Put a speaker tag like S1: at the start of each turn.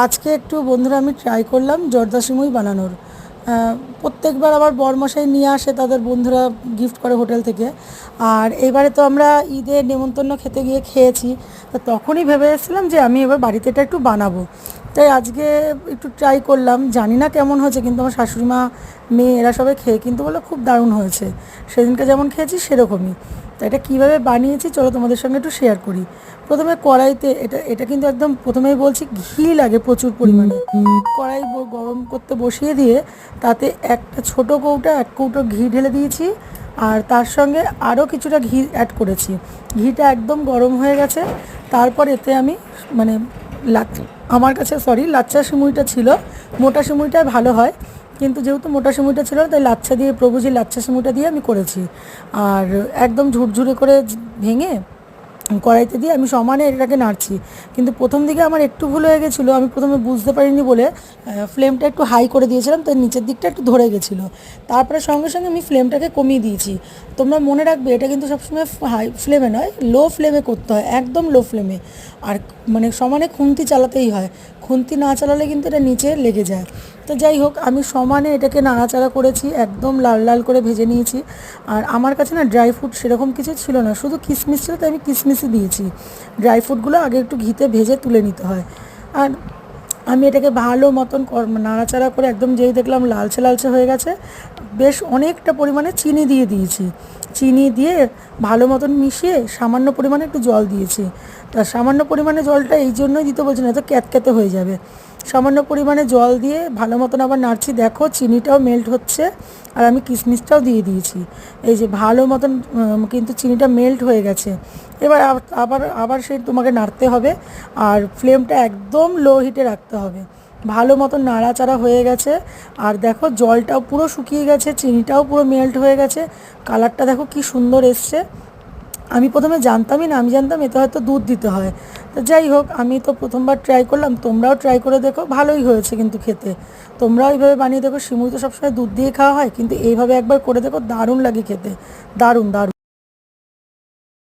S1: আজকে একটু বন্ধুরা আমি ট্রাই করলাম জর্দা সিমুই বানানোর। প্রত্যেকবার আবার বরমশাই নিয়ে আসে, তাদের বন্ধুরা গিফট করে হোটেল থেকে। আর এবারে তো আমরা ঈদের নেমন্তন্ন খেতে গিয়ে খেয়েছি, তো তখনই ভেবে এসেছিলাম যে আমি এবার বাড়িতে এটা একটু বানাবো। তাই আজকে একটু ট্রাই করলাম, জানি না কেমন হয়েছে, কিন্তু আমার শাশুড়ি মা, মেয়ে এরা সবাই খেয়ে কিন্তু বলে খুব দারুণ হয়েছে। সেদিনকে যেমন খেয়েছি সেরকমই। তো এটা কীভাবে বানিয়েছি চলো তোমাদের সঙ্গে একটু শেয়ার করি। প্রথমে কড়াইতে, এটা এটা কিন্তু একদম প্রথমেই বলছি, ঘি লাগে প্রচুর পরিমাণে। কড়াই গরম করতে বসিয়ে দিয়ে তাতে একটা ছোটো কৌটা 1 কৌটো ঘি ঢেলে দিয়েছি, আর তার সঙ্গে আরও কিছুটা ঘি অ্যাড করেছি। ঘিটা একদম গরম হয়ে গেছে। তারপর এতে আমি মানে আমার কাছে লাচ্চা সিমুইটা ছিল, মোটা সিমুইটা ভালো হয়, কিন্তু যেহেতু মোটা সিমুইটা ছিল না, তাই লাচ্চা দিয়ে, প্রভুজির লাচ্চা সিমুইটা দিয়ে আমি করেছি। আর একদম ঝুরঝুরে করে ভেঙে কড়াইতে দিয়ে আমি সমানে এটাকে নাড়ছি। কিন্তু প্রথম দিকে আমার একটু ভুল হয়ে গেছিলো, আমি প্রথমে বুঝতে পারিনি বলে ফ্লেমটা একটু হাই করে দিয়েছিলাম, তাই নিচের দিকটা একটু ধরে গেছিলো। তারপরে সঙ্গে সঙ্গে আমি ফ্লেমটাকে কমিয়ে দিয়েছি। তোমরা মনে রাখবে, এটা কিন্তু সবসময় হাই ফ্লেমে নয়, লো ফ্লেমে করতে হয়, একদম লো ফ্লেমে। আর মানে সমানে খুন্তি চালাতেই হয়, খুন্তি না চালালে কিন্তু এটা নিচে লেগে যায়। তো যাই হোক, আমি সমানে এটাকে নাড়াচাড়া করেছি, একদম লাল লাল করে ভেজে নিয়েছি। আর আমার কাছে না ড্রাই ফ্রুট সেরকম কিছু ছিল না, শুধু কিশমিশ ছিল, তাই আমি কিশমিশই দিয়েছি। ড্রাই ফ্রুটগুলো আগে একটু ঘিতে ভেজে তুলে নিতে হয়। আর আমি এটাকে ভালো মতন নাড়াচাড়া করে একদম, যেই দেখলাম লালচে লালচে হয়ে গেছে, বেশ অনেকটা পরিমাণে চিনি দিয়ে দিয়েছি। চিনি দিয়ে ভালো মতন মিশিয়ে সামান্য পরিমাণে একটু জল দিয়েছি। তা সামান্য পরিমাণে জলটা এই জন্যই দিতে বলছি, না তো ক্যাতক্যাতে হয়ে যাবে। সামান্য পরিমাণে জল দিয়ে ভালো মতন আবার নাড়ছি, দেখো চিনিটাও মেল্ট হচ্ছে, আর আমি কিশমিশটাও দিয়ে দিয়েছি। এই যে ভালো মতন কিন্তু চিনিটা মেল্ট হয়ে গেছে। এবার আবার আবার সেই তোমাকে নাড়তে হবে, আর ফ্লেমটা একদম লো হিটে রাখতে হবে। ভালো মতন নাড়াচাড়া হয়ে গেছে, আর দেখো জলটাও পুরো শুকিয়ে গেছে, চিনিটাও পুরো মেল্ট হয়ে গেছে, কালারটা দেখো কি সুন্দর এসছে। আমি প্রথমে জানতামই না, আমি জানতাম এতে হয়তো দুধ দিতে হয়। তো যাই হোক, আমি তো প্রথমবার ট্রাই করলাম, তোমরাও ট্রাই করে দেখো, ভালোই হয়েছে কিন্তু খেতে। তোমরাও এইভাবে বানিয়ে দেখো। সিমুই তো সবসময় দুধ দিয়ে খাওয়া হয়, কিন্তু এইভাবে একবার করে দেখো, দারুণ লাগে খেতে, দারুণ দারুণ।